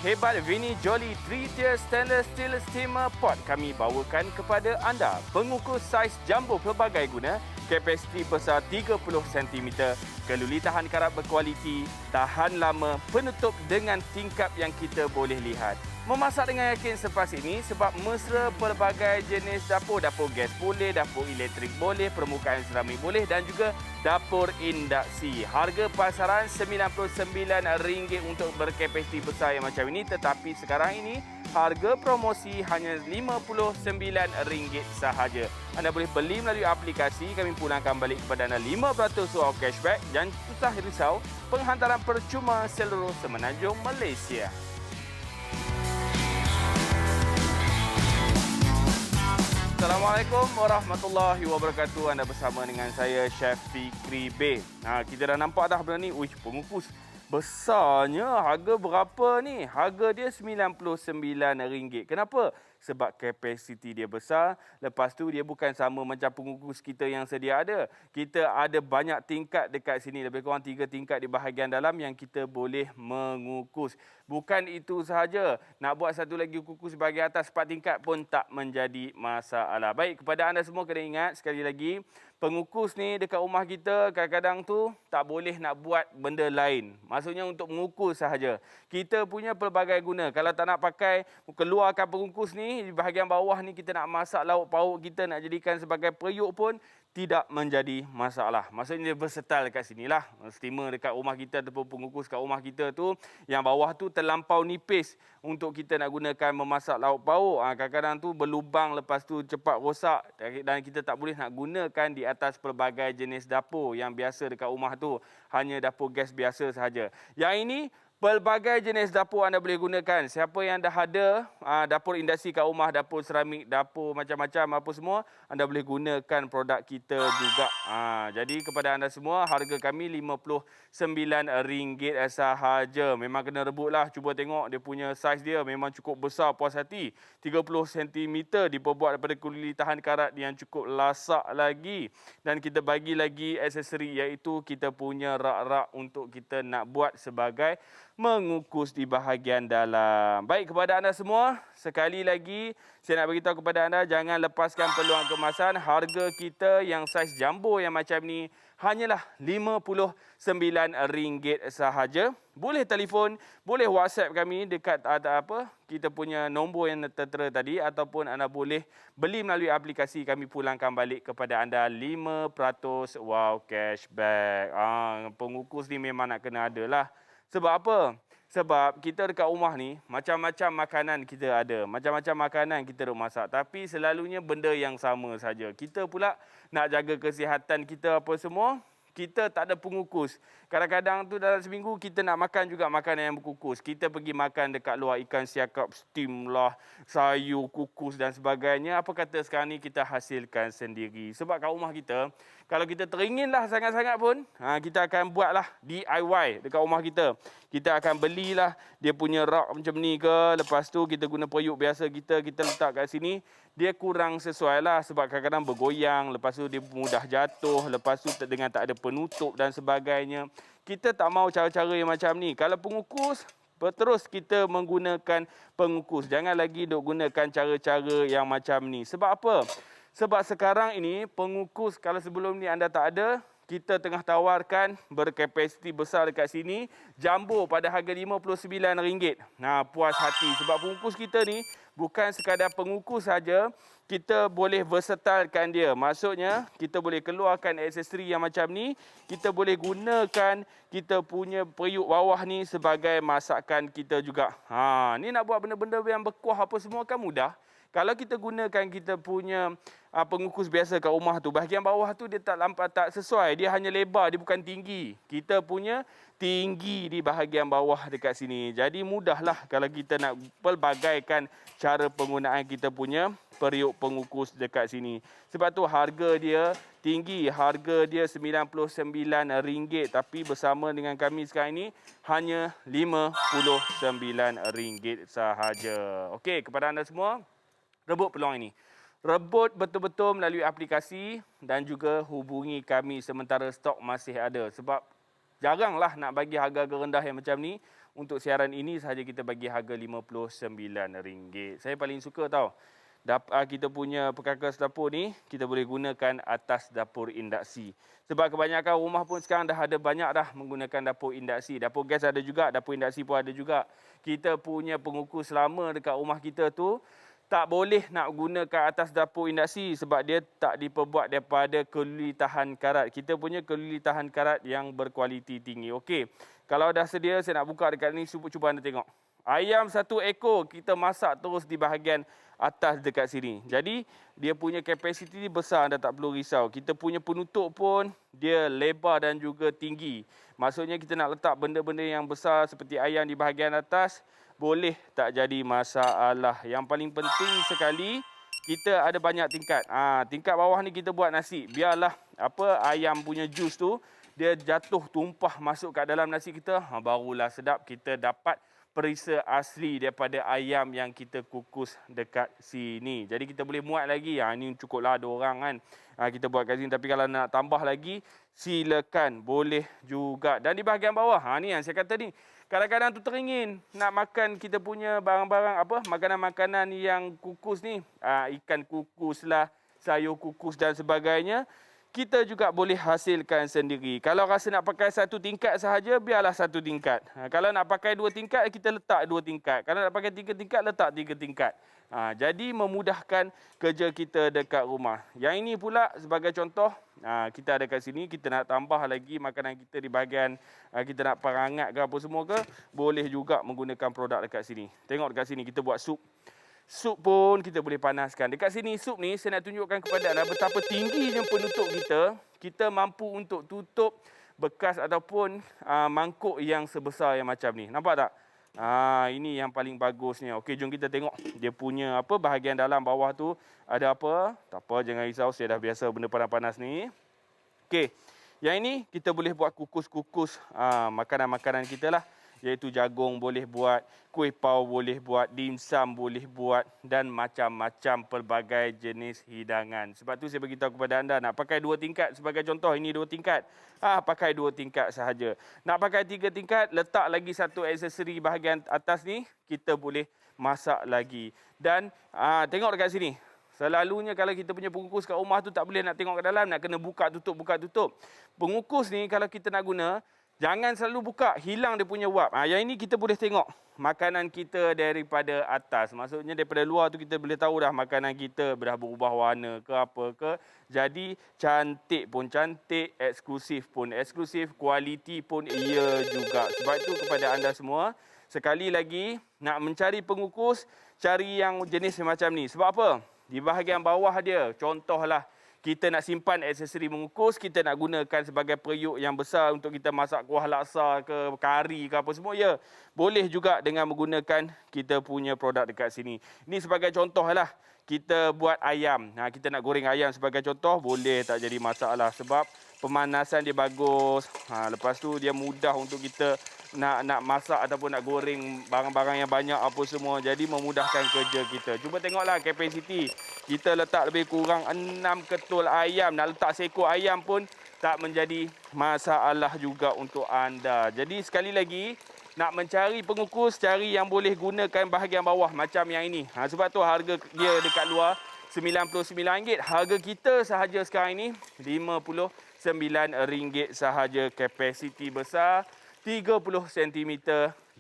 hebat Vini Jolly 3-tier stainless steel steamer pot kami bawakan kepada anda. Pengukur saiz jumbo pelbagai guna, kapasiti besar 30 cm, keluli tahan karat berkualiti, tahan lama, penutup dengan tingkap yang kita boleh lihat. Memasak dengan yakin selepas ini sebab mesra pelbagai jenis dapur. Dapur gas boleh, dapur elektrik boleh, permukaan seramik boleh dan juga dapur induksi. Harga pasaran RM99 untuk berkapasiti besar yang macam ini. Tetapi sekarang ini harga promosi hanya RM59 sahaja. Anda boleh beli melalui aplikasi. Kami pulangkan balik kepada anda 5% wow cashback. Jangan susah risau. Penghantaran percuma seluruh Semenanjung Malaysia. Assalamualaikum warahmatullahi wabarakatuh. Anda bersama dengan saya, Chef Fikri B. Kita dah nampak dah benda ni. Pengukus besarnya. Harga berapa ni? Harga dia RM99. Kenapa? Sebab kapasiti dia besar. Lepas tu dia bukan sama macam pengukus kita yang sedia ada. Kita ada banyak tingkat dekat sini. Lebih kurang 3 tingkat di bahagian dalam yang kita boleh mengukus. Bukan itu sahaja. Nak buat satu lagi kukus bahagian atas 4 tingkat pun tak menjadi masalah. Baik, kepada anda semua kena ingat sekali lagi. Pengukus ni dekat rumah kita kadang-kadang tu tak boleh nak buat benda lain. Maksudnya untuk mengukus sahaja. Kita punya pelbagai guna. Kalau tak nak pakai, keluarkan pengukus ni, di bahagian bawah ni kita nak masak lauk pauk kita, nak jadikan sebagai periuk pun tidak menjadi masalah. Maksudnya dia versatile dekat sini lah. Steamer dekat rumah kita ataupun pengukus kat rumah kita tu, yang bawah tu terlampau nipis untuk kita nak gunakan memasak lauk pauk. Kadang-kadang tu berlubang, lepas tu cepat rosak dan kita tak boleh nak gunakan di atas pelbagai jenis dapur yang biasa dekat rumah tu. Hanya dapur gas biasa sahaja. Yang ini pelbagai jenis dapur anda boleh gunakan. Siapa yang dah ada dapur induksi kat rumah, dapur seramik, dapur macam-macam apa semua, anda boleh gunakan produk kita juga. Jadi kepada anda semua, harga kami RM59 sahaja. Memang kena rebutlah. Cuba tengok dia punya saiz dia memang cukup besar, puas hati. 30 cm diperbuat daripada keluli tahan karat yang cukup lasak lagi. Dan kita bagi lagi aksesori, iaitu kita punya rak-rak untuk kita nak buat sebagai mengukus di bahagian dalam. Baik, kepada anda semua, sekali lagi saya nak beritahu kepada anda, jangan lepaskan peluang kemasan. Harga kita yang saiz jumbo yang macam ni hanyalah RM59 sahaja. Boleh telefon, boleh WhatsApp kami dekat kita punya nombor yang tertera tadi, ataupun anda boleh beli melalui aplikasi. Kami pulangkan balik kepada anda 5% wow cashback. Pengukus ni memang nak kena ada lah. Sebab apa? Sebab kita dekat rumah ni, macam-macam makanan kita ada. Macam-macam makanan kita duk masak. Tapi selalunya benda yang sama saja. Kita pula nak jaga kesihatan kita apa semua, kita tak ada pengukus. Kadang-kadang tu dalam seminggu kita nak makan juga makanan yang berkukus. Kita pergi makan dekat luar, ikan siakap steam lah, sayur kukus dan sebagainya. Apa kata sekarang ni kita hasilkan sendiri. Sebab kat rumah kita, kalau kita teringinlah sangat-sangat pun, kita akan buatlah DIY dekat rumah kita. Kita akan belilah dia punya rak macam ni ke. Lepas tu kita guna periuk biasa kita letak kat sini. Dia kurang sesuai lah sebab kadang-kadang bergoyang. Lepas tu dia mudah jatuh. Lepas tu dengan tak ada penutup dan sebagainya. Kita tak mau cara-cara yang macam ni. Kalau pengukus, terus kita menggunakan pengukus. Jangan lagi duk gunakan cara-cara yang macam ni. Sebab apa? Sebab sekarang ini pengukus, kalau sebelum ni anda tak ada, kita tengah tawarkan berkapasiti besar dekat sini, jumbo pada harga RM59. Puas hati sebab pengukus kita ni bukan sekadar pengukus saja, kita boleh versatilekan dia. Maksudnya kita boleh keluarkan aksesori yang macam ni, kita boleh gunakan kita punya periuk bawah ni sebagai masakan kita juga. Ni nak buat benda-benda yang berkuah apa semua kan mudah. Kalau kita gunakan kita punya pengukus biasa kat rumah tu, bahagian bawah tu dia tak sesuai. Dia hanya lebar, dia bukan tinggi. Kita punya tinggi di bahagian bawah dekat sini. Jadi mudahlah kalau kita nak pelbagaikan cara penggunaan kita punya periuk pengukus dekat sini. Sebab tu harga dia tinggi. Harga dia RM99. Tapi bersama dengan kami sekarang ini hanya RM59 sahaja. Okey, kepada anda semua, rebut peluang ini. Rebut betul-betul melalui aplikasi dan juga hubungi kami sementara stok masih ada. Sebab jaranglah nak bagi harga-harga rendah yang macam ni Untuk siaran ini sahaja kita bagi harga RM59. Saya paling suka tau. Kita punya perkakas dapur ni, kita boleh gunakan atas dapur induksi. Sebab kebanyakan rumah pun sekarang dah ada banyak dah menggunakan dapur induksi. Dapur gas ada juga, dapur induksi pun ada juga. Kita punya pengukus lama dekat rumah kita tu, tak boleh nak gunakan atas dapur induksi sebab dia tak diperbuat daripada keluli tahan karat. Kita punya keluli tahan karat yang berkualiti tinggi. Okey, kalau dah sedia, saya nak buka dekat ni, cuba anda tengok. Ayam 1 ekor kita masak terus di bahagian atas dekat sini. Jadi dia punya kapasiti besar, anda tak perlu risau. Kita punya penutup pun dia lebar dan juga tinggi. Maksudnya kita nak letak benda-benda yang besar seperti ayam di bahagian atas, boleh tak jadi masalah. Yang paling penting sekali, kita ada banyak tingkat. Tingkat bawah ni kita buat nasi. Biarlah ayam punya jus tu dia jatuh tumpah masuk kat dalam nasi kita, barulah sedap kita dapat perisa asli daripada ayam yang kita kukus dekat sini. Jadi kita boleh muat lagi. Ini cukuplah 2 orang kan. Kita buat kat sini. Tapi kalau nak tambah lagi, silakan. Boleh juga. Dan di bahagian bawah, ni yang saya kata ni. Kadang-kadang tu teringin nak makan kita punya barang-barang makanan-makanan yang kukus ni. Ikan kukus lah, sayur kukus dan sebagainya. Kita juga boleh hasilkan sendiri. Kalau rasa nak pakai 1 tingkat sahaja, biarlah 1 tingkat. Kalau nak pakai 2 tingkat, kita letak 2 tingkat. Kalau nak pakai 3 tingkat, letak 3 tingkat. Jadi memudahkan kerja kita dekat rumah. Yang ini pula sebagai contoh, kita ada kat sini, kita nak tambah lagi makanan kita di bahagian, kita nak perangat ke apa semua ke, boleh juga menggunakan produk dekat sini. Tengok dekat sini, kita buat sup. Sup pun kita boleh panaskan. Dekat sini sup ni saya nak tunjukkan kepada anda betapa tingginya penutup kita. Kita mampu untuk tutup bekas ataupun mangkuk yang sebesar yang macam ni. Nampak tak? Ini yang paling bagusnya. Okey, jom kita tengok dia punya bahagian dalam bawah tu ada apa. Tak apa, jangan risau, saya dah biasa benda panas-panas ni. Okey. Yang ini kita boleh buat kukus-kukus makanan-makanan kita lah. Iaitu jagung boleh buat, kuih pau boleh buat, dimsum boleh buat dan macam-macam pelbagai jenis hidangan. Sebab tu saya beritahu kepada anda, nak pakai 2 tingkat sebagai contoh, ini 2 tingkat. Pakai 2 tingkat sahaja. Nak pakai 3 tingkat, letak lagi 1 aksesori bahagian atas ni, kita boleh masak lagi. Dan tengok dekat sini. Selalunya kalau kita punya pengukus kat rumah tu tak boleh nak tengok ke dalam, nak kena buka tutup. Pengukus ni kalau kita nak guna, jangan selalu buka, hilang dia punya wap. Yang ini kita boleh tengok makanan kita daripada atas. Maksudnya daripada luar tu kita boleh tahu dah makanan kita dah berubah warna ke apa ke. Jadi cantik pun cantik, eksklusif pun eksklusif, kualiti pun ia juga. Sebab itu kepada anda semua, sekali lagi nak mencari pengukus, cari yang jenis macam ni. Sebab apa? Di bahagian bawah dia, contohlah, kita nak simpan aksesori mengukus, kita nak gunakan sebagai periuk yang besar untuk kita masak kuah laksa ke kari ke apa semua, ya. Boleh juga dengan menggunakan kita punya produk dekat sini. Ini sebagai contoh lah, kita buat ayam. Kita nak goreng ayam sebagai contoh, boleh tak jadi masalah sebab pemanasan dia bagus. Lepas tu dia mudah untuk kita nak masak ataupun nak goreng barang-barang yang banyak apa semua. Jadi memudahkan kerja kita. Cuba tengoklah kapasiti. Kita letak lebih kurang 6 ketul ayam. Nak letak seekor ayam pun tak menjadi masalah juga untuk anda. Jadi sekali lagi, nak mencari pengukus, cari yang boleh gunakan bahagian bawah macam yang ini. Sebab tu harga dia dekat luar RM99. Harga kita sahaja sekarang ini RM59 sahaja. Kapasiti besar, 30 cm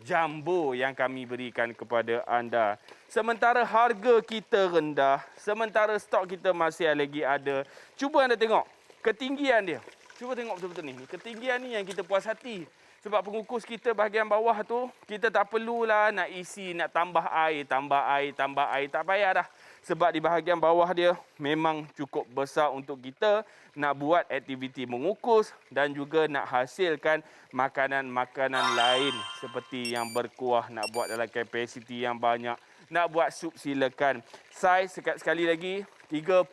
jumbo yang kami berikan kepada anda. Sementara harga kita rendah, sementara stok kita masih lagi ada. Cuba anda tengok ketinggian dia. Cuba tengok betul-betul ni. Ketinggian ni yang kita puas hati. Sebab pengukus kita bahagian bawah tu, kita tak perlulah nak isi, nak tambah air. Tak payah dah. Sebab di bahagian bawah dia memang cukup besar untuk kita nak buat aktiviti mengukus dan juga nak hasilkan makanan-makanan lain seperti yang berkuah, nak buat dalam kapasiti yang banyak, nak buat sup silakan. Saiz sekali lagi 30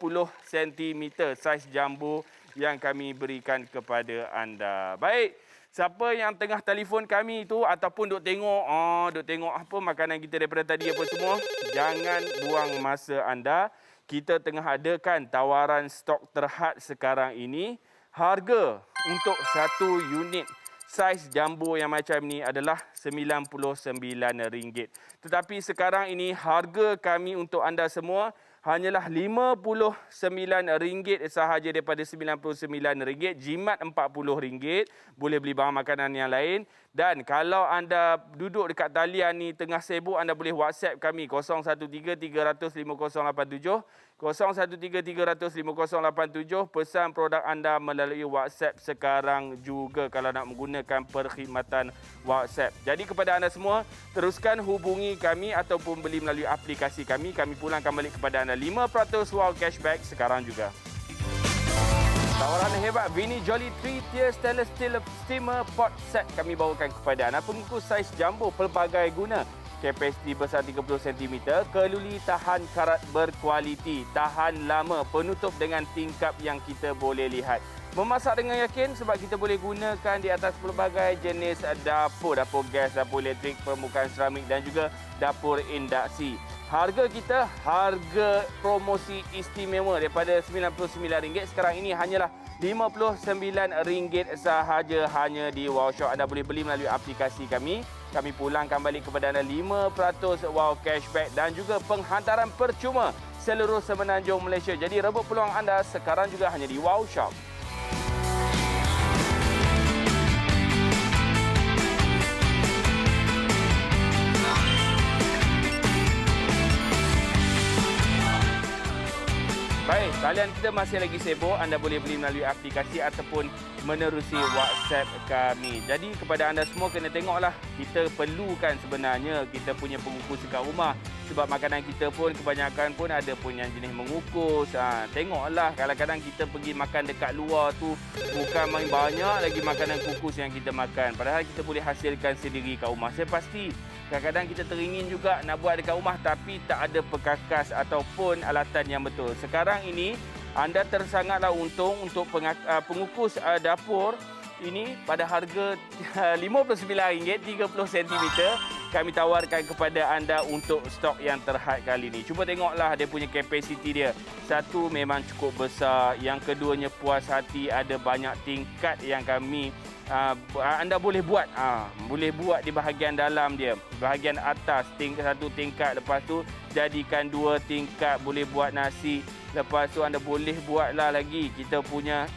cm, saiz jumbo yang kami berikan kepada anda. Baik. Siapa yang tengah telefon kami tu ataupun duk tengok apa makanan kita daripada tadi apa semua, jangan buang masa anda. Kita tengah adakan tawaran stok terhad sekarang ini. Harga untuk 1 unit saiz jumbo yang macam ni adalah RM99. Tetapi sekarang ini harga kami untuk anda semua hanyalah RM59 sahaja daripada RM99. Jimat RM40. Boleh beli barang makanan yang lain. Dan kalau anda duduk dekat talian ni tengah sibuk, anda boleh WhatsApp kami 013-300-5087. 013-300-5087. Pesan produk anda melalui WhatsApp sekarang juga kalau nak menggunakan perkhidmatan WhatsApp. Jadi kepada anda semua, teruskan hubungi kami ataupun beli melalui aplikasi kami. Kami pulangkan balik kepada anda 5% wow cashback sekarang juga. Tawaran hebat Vini Jolly 3-tier stainless steel steamer pot set kami bawakan kepada anda. Pengikut saiz jumbo pelbagai guna. Kapasiti besar 30 cm, keluli tahan karat berkualiti, tahan lama, penutup dengan tingkap yang kita boleh lihat. Memasak dengan yakin sebab kita boleh gunakan di atas pelbagai jenis dapur, dapur gas, dapur elektrik, permukaan seramik dan juga dapur induksi. Harga kita, harga promosi istimewa daripada RM99 sekarang ini hanyalah RM59 sahaja hanya di Wow Shop. Anda boleh beli melalui aplikasi kami. Kami pulangkan balik kepada anda 5% wow cashback dan juga penghantaran percuma seluruh semenanjung Malaysia. Jadi rebut peluang anda sekarang juga hanya di Wow Shop. Baik, talian kita masih lagi sibuk. Anda boleh beli melalui aplikasi ataupun menerusi WhatsApp kami. Jadi kepada anda semua kena tengoklah. Kita perlukan sebenarnya kita punya pengukus dekat rumah. Sebab makanan kita pun kebanyakan pun ada pun yang jenis mengukus. Tengoklah kadang-kadang kita pergi makan dekat luar tu bukan main banyak lagi makanan kukus yang kita makan. Padahal kita boleh hasilkan sendiri kat rumah. Saya pasti kadang-kadang kita teringin juga nak buat dekat rumah tapi tak ada perkakas ataupun alatan yang betul. Sekarang ini anda tersangatlah untung untuk pengukus dapur ini pada harga RM59 30 cm. Kami tawarkan kepada anda untuk stok yang terhad kali ini. Cuba tengoklah dia punya kapasiti dia. Satu, memang cukup besar. Yang keduanya, puas hati, ada banyak tingkat yang kami anda boleh buat. Boleh buat di bahagian dalam dia. Bahagian atas, satu tingkat. Lepas tu, jadikan 2 tingkat. Boleh buat nasi. Lepas tu anda boleh buatlah lagi kita punya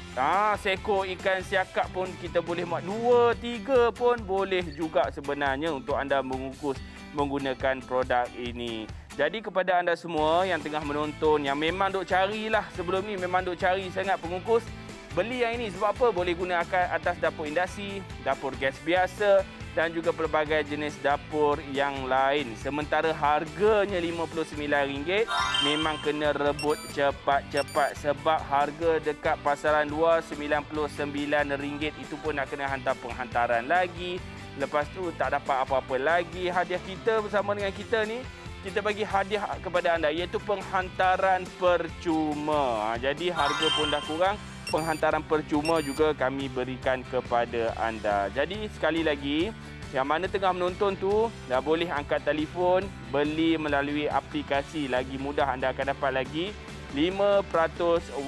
seekor ikan siakap pun kita boleh buat 2, 3 pun boleh juga sebenarnya untuk anda mengukus menggunakan produk ini. Jadi kepada anda semua yang tengah menonton, yang memang duk carilah sebelum ni, memang duk cari sangat pengukus, beli yang ini. Sebab apa? Boleh gunakan atas dapur induksi, dapur gas biasa dan juga pelbagai jenis dapur yang lain. Sementara harganya RM59, memang kena rebut cepat-cepat sebab harga dekat pasaran luar RM99 itu pun nak kena hantar penghantaran lagi. Lepas tu tak dapat apa-apa lagi. Hadiah kita bersama dengan kita ni, kita bagi hadiah kepada anda iaitu penghantaran percuma. Jadi harga pun dah kurang, penghantaran percuma juga kami berikan kepada anda. Jadi sekali lagi, yang mana tengah menonton tu dah boleh angkat telefon, beli melalui aplikasi. Lagi mudah, anda akan dapat lagi 5%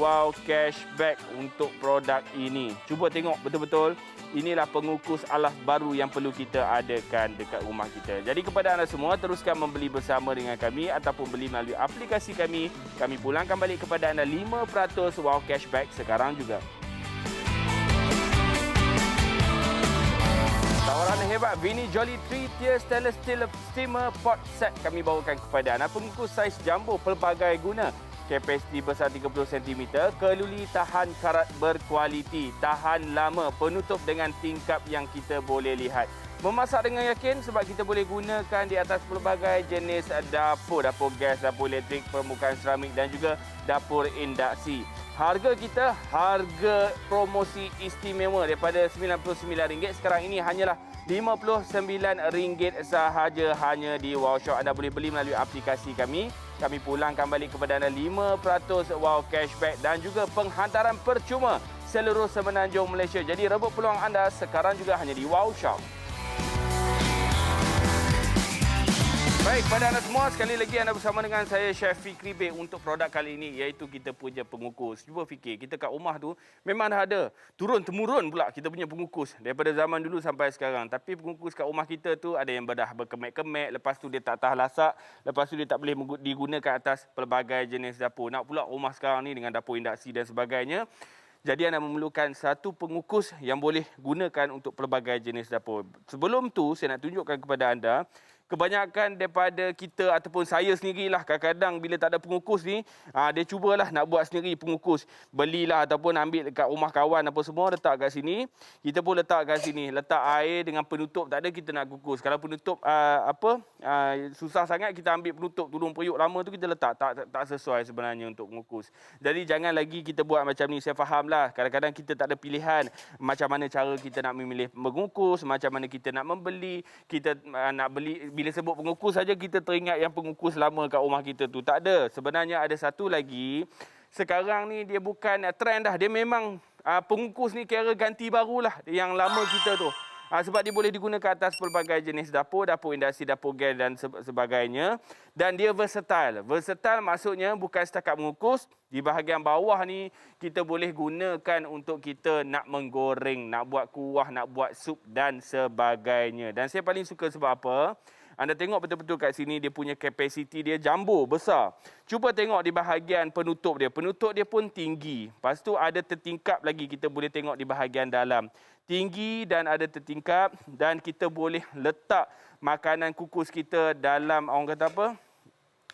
wow cashback untuk produk ini. Cuba tengok betul-betul, inilah pengukus alas baru yang perlu kita adakan dekat rumah kita. Jadi kepada anda semua, teruskan membeli bersama dengan kami ataupun beli melalui aplikasi kami. Kami pulangkan balik kepada anda 5% wow cashback sekarang juga. Tawaran hebat Vini Jolly 3-tier stainless steel steamer pot set kami bawakan kepada anda. Pengikut saiz jumbo pelbagai guna. Kapasiti besar 30 cm, keluli tahan karat berkualiti, tahan lama, penutup dengan tingkap yang kita boleh lihat. Memasak dengan yakin sebab kita boleh gunakan di atas pelbagai jenis dapur, dapur gas, dapur elektrik, permukaan seramik dan juga dapur induksi. Harga kita, harga promosi istimewa daripada RM99 sekarang ini hanyalah RM59 sahaja hanya di Wow Shop. Anda boleh beli melalui aplikasi kami. Kami pulangkan balik kepada anda 5% wow cashback dan juga penghantaran percuma seluruh semenanjung Malaysia. Jadi rebut peluang anda sekarang juga hanya di Wow Shop. Baik, kepada anda semua, sekali lagi anda bersama dengan saya, Chef Fikri Bek, untuk produk kali ini, iaitu kita punya pengukus. Cuba fikir, kita kat rumah tu memang dah ada. Turun-temurun pula kita punya pengukus. Daripada zaman dulu sampai sekarang. Tapi pengukus kat rumah kita tu ada yang dah berkemek-kemek, lepas tu dia tak tahan lasak, lepas tu dia tak boleh digunakan atas pelbagai jenis dapur. Nak pula rumah sekarang ni dengan dapur induksi dan sebagainya. Jadi anda memerlukan satu pengukus yang boleh gunakan untuk pelbagai jenis dapur. Sebelum tu, saya nak tunjukkan kepada anda, kebanyakan daripada kita ataupun saya sendirilah kadang-kadang bila tak ada pengukus ni, dia cubalah nak buat sendiri pengukus. Belilah ataupun ambil dekat rumah kawan apa semua, letak kat sini. Kita pun letak kat sini. Letak air dengan penutup, tak ada kita nak kukus. Kalau penutup susah sangat, kita ambil penutup tudung periuk lama tu kita letak. Tak sesuai sebenarnya untuk mengukus. Jadi jangan lagi kita buat macam ni. Saya fahamlah, kadang-kadang kita tak ada pilihan macam mana cara kita nak memilih mengukus, macam mana kita nak membeli, kita nak beli. Bila sebut pengukus saja kita teringat yang pengukus lama kat rumah kita tu. Tak ada. Sebenarnya ada satu lagi. Sekarang ni dia bukan trend dah. Dia memang pengukus ni kira ganti barulah yang lama kita tu. Sebab dia boleh digunakan atas pelbagai jenis dapur, dapur induksi, dapur gas dan sebagainya. Dan dia versatile. Versatile maksudnya bukan setakat mengukus. Di bahagian bawah ni kita boleh gunakan untuk kita nak menggoreng, nak buat kuah, nak buat sup dan sebagainya. Dan saya paling suka sebab apa? Anda tengok betul-betul kat sini dia punya kapasiti dia jumbo, besar. Cuba tengok di bahagian penutup dia. Penutup dia pun tinggi. Lepas tu ada tertingkap lagi, kita boleh tengok di bahagian dalam. Tinggi dan ada tertingkap dan kita boleh letak makanan kukus kita dalam, orang kata apa?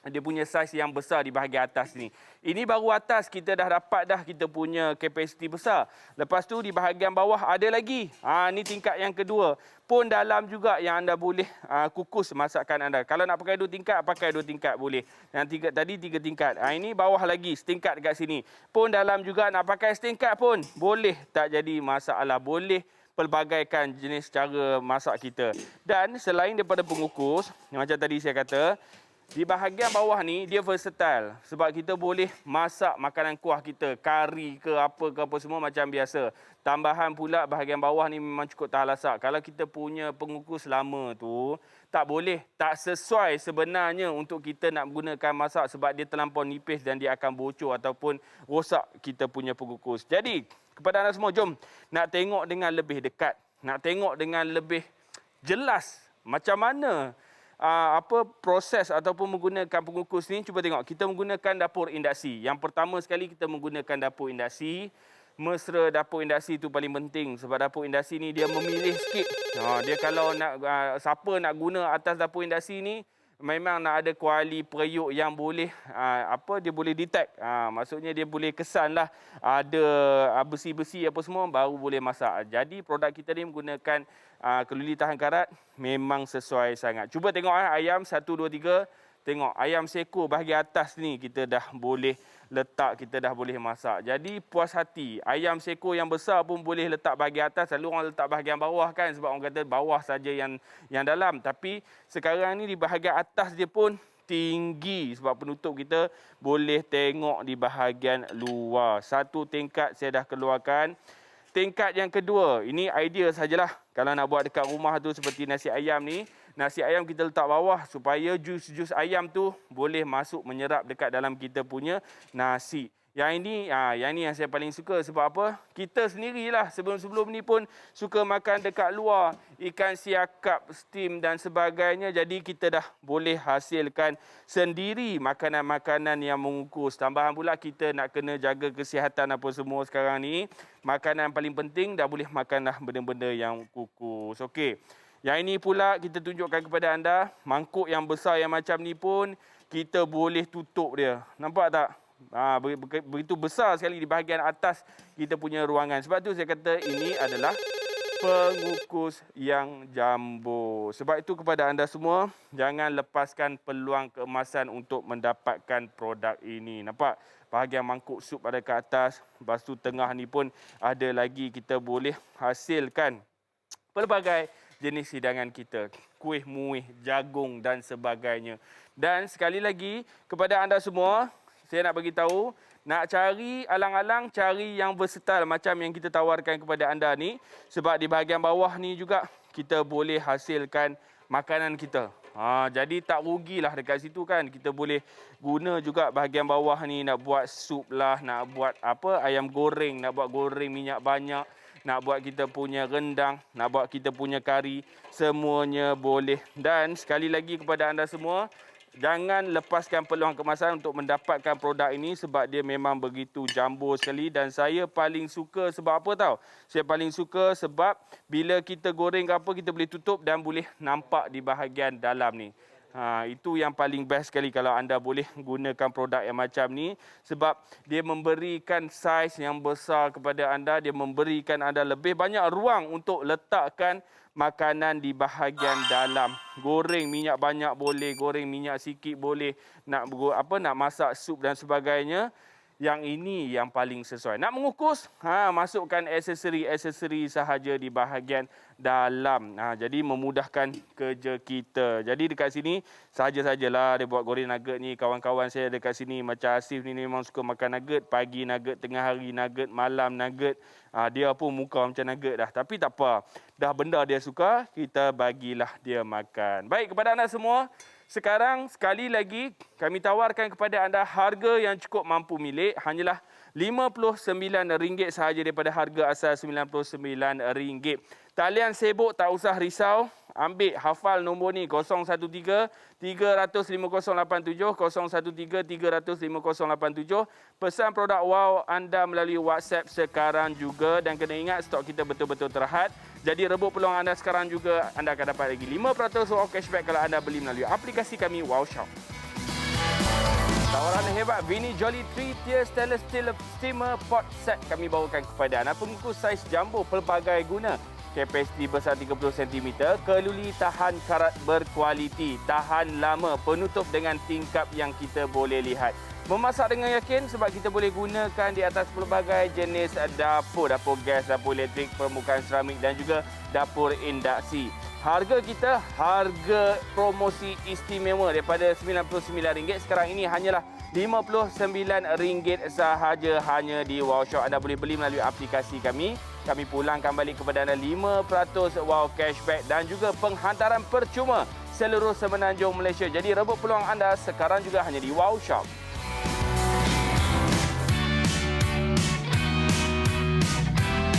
Dia punya saiz yang besar di bahagian atas ni. Ini baru atas kita dah dapat dah kita punya kapasiti besar. Lepas tu di bahagian bawah ada lagi. Ni tingkat yang kedua. Pun dalam juga yang anda boleh kukus masakan anda. Kalau nak pakai 2 tingkat, pakai 2 tingkat boleh. Yang tadi 3 tingkat. Ini bawah lagi setingkat dekat sini. Pun dalam juga nak pakai setingkat pun boleh. Tak jadi masalah. Boleh pelbagaikan jenis cara masak kita. Dan selain daripada pengukus, macam tadi saya kata, di bahagian bawah ni dia versatile sebab kita boleh masak makanan kuah kita, kari ke apa semua macam biasa. Tambahan pula bahagian bawah ni memang cukup tahan lasak. Kalau kita punya pengukus lama tu tak boleh, tak sesuai sebenarnya untuk kita nak gunakan masak sebab dia terlampau nipis dan dia akan bocor ataupun rosak kita punya pengukus. Jadi kepada anda semua, jom nak tengok dengan lebih dekat, nak tengok dengan lebih jelas macam mana proses ataupun menggunakan pengukus ni. Cuba tengok, kita menggunakan dapur induksi. Yang pertama sekali kita menggunakan dapur induksi. Mesra dapur induksi itu paling penting sebab dapur induksi ni dia memilih sikit. Dia kalau nak siapa nak guna atas dapur induksi ni memang nak ada kuali periuk yang boleh dia boleh detect. Maksudnya dia boleh kesanlah ada besi-besi apa semua baru boleh masak. Jadi produk kita ni menggunakan keluli tahan karat memang sesuai sangat. Cuba tengok ayam 1 2 3. Tengok ayam seekor bahagian atas ni kita dah boleh letak, kita dah boleh masak. Jadi puas hati. Ayam seekor yang besar pun boleh letak bahagian atas. Selalu orang letak bahagian bawah kan sebab orang kata bawah saja yang dalam. Tapi sekarang ni di bahagian atas dia pun tinggi sebab penutup kita boleh tengok di bahagian luar. 1 tingkat saya dah keluarkan. Tingkat yang kedua, ini idea sajalah. Kalau nak buat dekat rumah tu seperti nasi ayam ni, nasi ayam kita letak bawah supaya jus ayam tu boleh masuk menyerap dekat dalam kita punya nasi. Yang ini yang saya paling suka sebab apa? Kita sendirilah sebelum-sebelum ni pun suka makan dekat luar, ikan siakap, steam dan sebagainya. Jadi kita dah boleh hasilkan sendiri makanan-makanan yang mengukus. Tambahan pula kita nak kena jaga kesihatan apa semua sekarang ni. Makanan paling penting dah boleh makanlah benda-benda yang kukus. Okey. Yang ini pula kita tunjukkan kepada anda, mangkuk yang besar yang macam ni pun kita boleh tutup dia. Nampak tak? Begitu besar sekali di bahagian atas kita punya ruangan. Sebab tu saya kata ini adalah pengukus yang jumbo. Sebab itu kepada anda semua, jangan lepaskan peluang keemasan untuk mendapatkan produk ini. Nampak? Bahagian mangkuk sup ada ke atas. Lepas tu tengah ni pun ada lagi, kita boleh hasilkan pelbagai jenis hidangan kita. Kuih, muih, jagung dan sebagainya. Dan sekali lagi kepada anda semua, saya nak bagi tahu, nak cari alang-alang cari yang versatile macam yang kita tawarkan kepada anda ni. Sebab di bahagian bawah ni juga kita boleh hasilkan makanan kita. Jadi tak rugilah dekat situ kan. Kita boleh guna juga bahagian bawah ni nak buat sup lah, nak buat apa ayam goreng, nak buat goreng minyak banyak, nak buat kita punya rendang, nak buat kita punya kari, semuanya boleh. Dan sekali lagi kepada anda semua, jangan lepaskan peluang kemasan untuk mendapatkan produk ini sebab dia memang begitu jumbo sekali dan saya paling suka sebab apa tahu? Saya paling suka sebab bila kita goreng ke apa kita boleh tutup dan boleh nampak di bahagian dalam ni. Itu yang paling best sekali kalau anda boleh gunakan produk yang macam ni sebab dia memberikan saiz yang besar kepada anda, dia memberikan anda lebih banyak ruang untuk letakkan makanan di bahagian dalam. Goreng minyak banyak boleh, goreng minyak sikit boleh, nak masak sup dan sebagainya. Yang ini yang paling sesuai. Nak mengukus, masukkan aksesori sahaja di bahagian dalam. Jadi memudahkan kerja kita. Jadi dekat sini sahaja-sahajalah dia buat goreng nugget ni. Kawan-kawan saya dekat sini macam Asif ni memang suka makan nugget. Pagi nugget, tengah hari nugget, malam nugget. Dia pun muka macam nugget dah. Tapi tak apa. Dah benda dia suka, kita bagilah dia makan. Baik, kepada anda semua, sekarang sekali lagi kami tawarkan kepada anda harga yang cukup mampu milik hanyalah RM59 sahaja daripada harga asal RM99. Talian sibuk tak usah risau. Ambil hafal nombor ni 013-300-5087, 013-300-5087. Pesan produk Wow anda melalui WhatsApp sekarang juga dan kena ingat stok kita betul-betul terhad. Jadi rebut peluang anda sekarang juga, anda akan dapat lagi 5% wow cashback kalau anda beli melalui aplikasi kami Wow Shop. Tawaran hebat Vini Jolly 3-tier stainless steel steamer pot set kami bawakan kepada anda. Pengukus saiz jumbo pelbagai guna. Kapasiti besar 30 cm, keluli tahan karat berkualiti, tahan lama, penutup dengan tingkap yang kita boleh lihat. Memasak dengan yakin sebab kita boleh gunakan di atas pelbagai jenis dapur, dapur gas, dapur elektrik, permukaan seramik dan juga dapur induksi. Harga kita, harga promosi istimewa daripada RM99 sekarang ini hanyalah RM59 sahaja hanya di Wow Shop. Anda boleh beli melalui aplikasi kami. Kami pulangkan balik kepada anda 5% wow cashback dan juga penghantaran percuma seluruh semenanjung Malaysia. Jadi rebut peluang anda sekarang juga hanya di Wow Shop.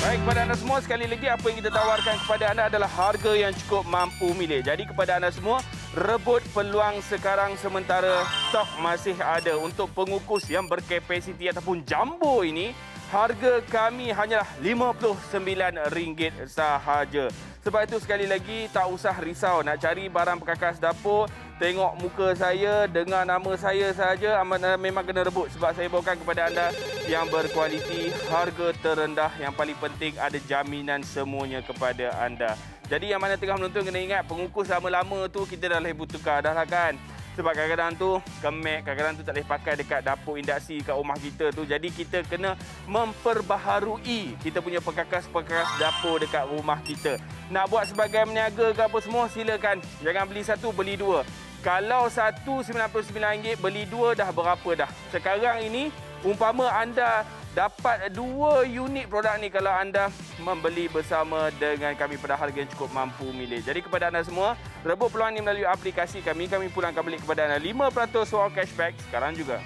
Baik, kepada anda semua, sekali lagi apa yang kita tawarkan kepada anda adalah harga yang cukup mampu milik. Jadi kepada anda semua, rebut peluang sekarang sementara stok masih ada untuk pengukus yang berkapasiti ataupun jumbo ini. Harga kami hanyalah RM59 sahaja. Sebab itu sekali lagi tak usah risau nak cari barang perkakas dapur. Tengok muka saya, dengar nama saya sahaja, memang kena rebut. Sebab saya bawakan kepada anda yang berkualiti, harga terendah. Yang paling penting ada jaminan semuanya kepada anda. Jadi yang mana tengah menonton kena ingat, pengukus lama-lama tu kita dah boleh tukar dah lah kan. Sebab kadang-kadang tu kemek, kadang-kadang tu tak boleh pakai dekat dapur induksi kat rumah kita tu. Jadi kita kena memperbaharui kita punya perkakas-perkakas dapur dekat rumah kita. Nak buat sebagai meniaga ke apa semua, silakan. Jangan beli satu, beli dua. Kalau satu RM99, beli dua dah berapa dah. Sekarang ini, umpama anda dapat 2 unit produk ni kalau anda membeli bersama dengan kami pada harga yang cukup mampu milik. Jadi kepada anda semua, rebut peluang ini melalui aplikasi kami. Kami pulangkan balik kepada anda 5% wow cashback sekarang juga.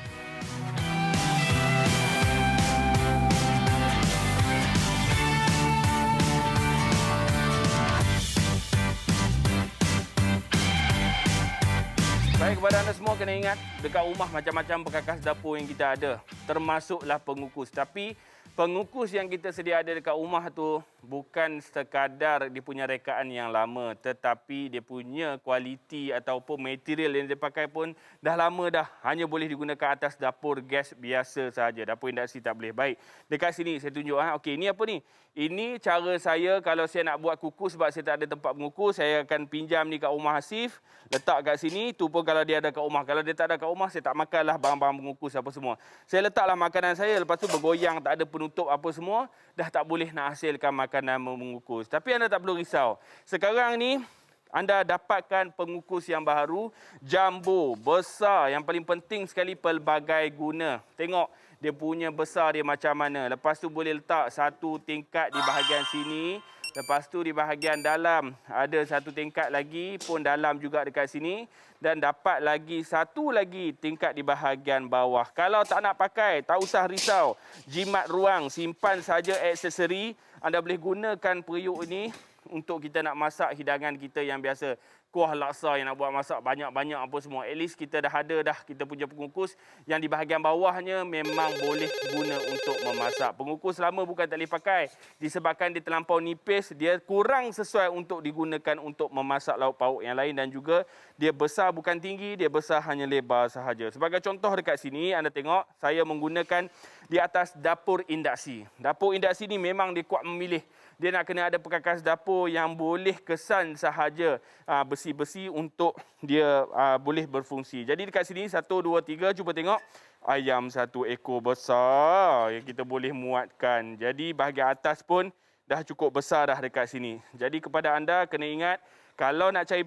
Baik, kepada anda semua kena ingat, dekat rumah macam-macam perkakas dapur yang kita ada. Termasuklah pengukus. Tapi pengukus yang kita sedia ada dekat rumah tu bukan sekadar dia punya rekaan yang lama, tetapi dia punya kualiti ataupun material yang dia pakai pun dah lama dah. Hanya boleh digunakan atas dapur gas biasa sahaja. Dapur induksi tak boleh. Baik, dekat sini saya tunjuk. Okey, ini apa ni? Ini cara saya kalau saya nak buat kukus sebab saya tak ada tempat mengukus. Saya akan pinjam ni kat rumah Hasif. Letak kat sini. Tu pun kalau dia ada kat rumah. Kalau dia tak ada kat rumah, saya tak makanlah barang-barang mengukus apa semua. Saya letaklah makanan saya. Lepas tu bergoyang, tak ada penutup apa semua. Dah tak boleh nak hasilkan makanan mengukus. Tapi anda tak perlu risau. Sekarang ni, anda dapatkan pengukus yang baru. Jumbo, besar. Yang paling penting sekali pelbagai guna. Tengok. Dia punya besar dia macam mana. Lepas tu boleh letak satu tingkat di bahagian sini. Lepas tu di bahagian dalam ada satu tingkat lagi pun dalam juga dekat sini. Dan dapat lagi satu lagi tingkat di bahagian bawah. Kalau tak nak pakai, tak usah risau. Jimat ruang, simpan saja aksesori. Anda boleh gunakan periuk ini untuk kita nak masak hidangan kita yang biasa. Kuah laksa yang nak buat masak banyak-banyak apa semua. At least kita dah ada kita punya pengukus yang di bahagian bawahnya memang boleh guna untuk memasak. Pengukus lama bukan tak boleh pakai. Disebabkan dia terlampau nipis, dia kurang sesuai untuk digunakan untuk memasak lauk pauk yang lain. Dan juga dia besar bukan tinggi, dia besar hanya lebar sahaja. Sebagai contoh dekat sini, anda tengok saya menggunakan di atas dapur induksi. Dapur induksi ni memang dia kuat memilih. Dia nak kena ada perkakas dapur yang boleh kesan sahaja besi-besi untuk dia boleh berfungsi. Jadi dekat sini 1, 2, 3 cuba tengok. Ayam satu ekor besar yang kita boleh muatkan. Jadi bahagian atas pun dah cukup besar dah dekat sini. Jadi kepada anda kena ingat, kalau nak cari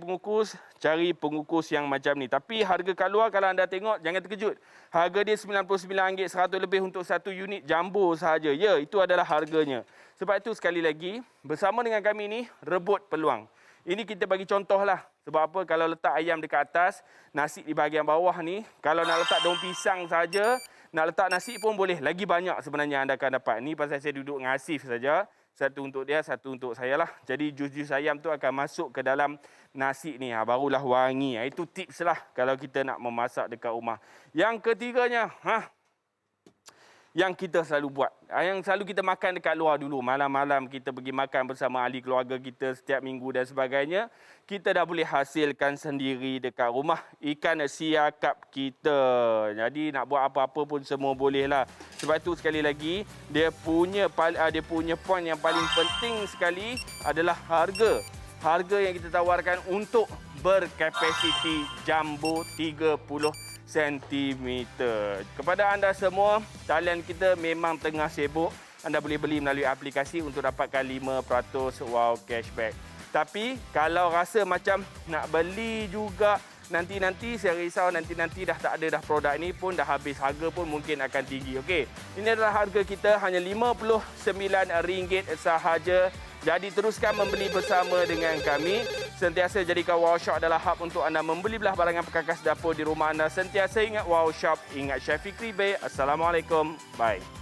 pengukus yang macam ni. Tapi harga kat luar kalau anda tengok, jangan terkejut. Harga dia RM99, 100 lebih untuk satu unit jumbo sahaja. Ya, itu adalah harganya. Sebab itu sekali lagi, bersama dengan kami ni, rebut peluang. Ini kita bagi contoh lah. Sebab apa? Kalau letak ayam dekat atas, nasi di bahagian bawah ni, kalau nak letak daun pisang saja, nak letak nasi pun boleh. Lagi banyak sebenarnya anda akan dapat. Ni pasal saya duduk dengan Asif saja. Satu untuk dia, satu untuk saya lah. Jadi jus-jus ayam tu akan masuk ke dalam nasi ni. Barulah wangi. Itu tips lah kalau kita nak memasak dekat rumah. Yang ketiganya, yang kita selalu buat. Yang selalu kita makan dekat luar dulu. Malam-malam kita pergi makan bersama ahli keluarga kita setiap minggu dan sebagainya. Kita dah boleh hasilkan sendiri dekat rumah. Ikan siakap kita. Jadi nak buat apa-apa pun semua boleh lah. Sebab itu sekali lagi, dia punya point yang paling penting sekali adalah harga. Harga yang kita tawarkan untuk berkapasiti jumbo 30 cm. Kepada anda semua, talian kita memang tengah sibuk. Anda boleh beli melalui aplikasi untuk dapatkan 5% wow cashback. Tapi kalau rasa macam nak beli juga nanti-nanti, saya risau nanti-nanti dah tak ada dah produk ini pun dah habis, harga pun mungkin akan tinggi. Okey, ini adalah harga kita hanya RM59 sahaja. Jadi teruskan membeli bersama dengan kami. Sentiasa jadikan Wow Shop adalah hub untuk anda membeli belah barangan perkakas dapur di rumah anda. Sentiasa ingat Wow Shop, ingat Chef Fikri Bey. Assalamualaikum. Bye.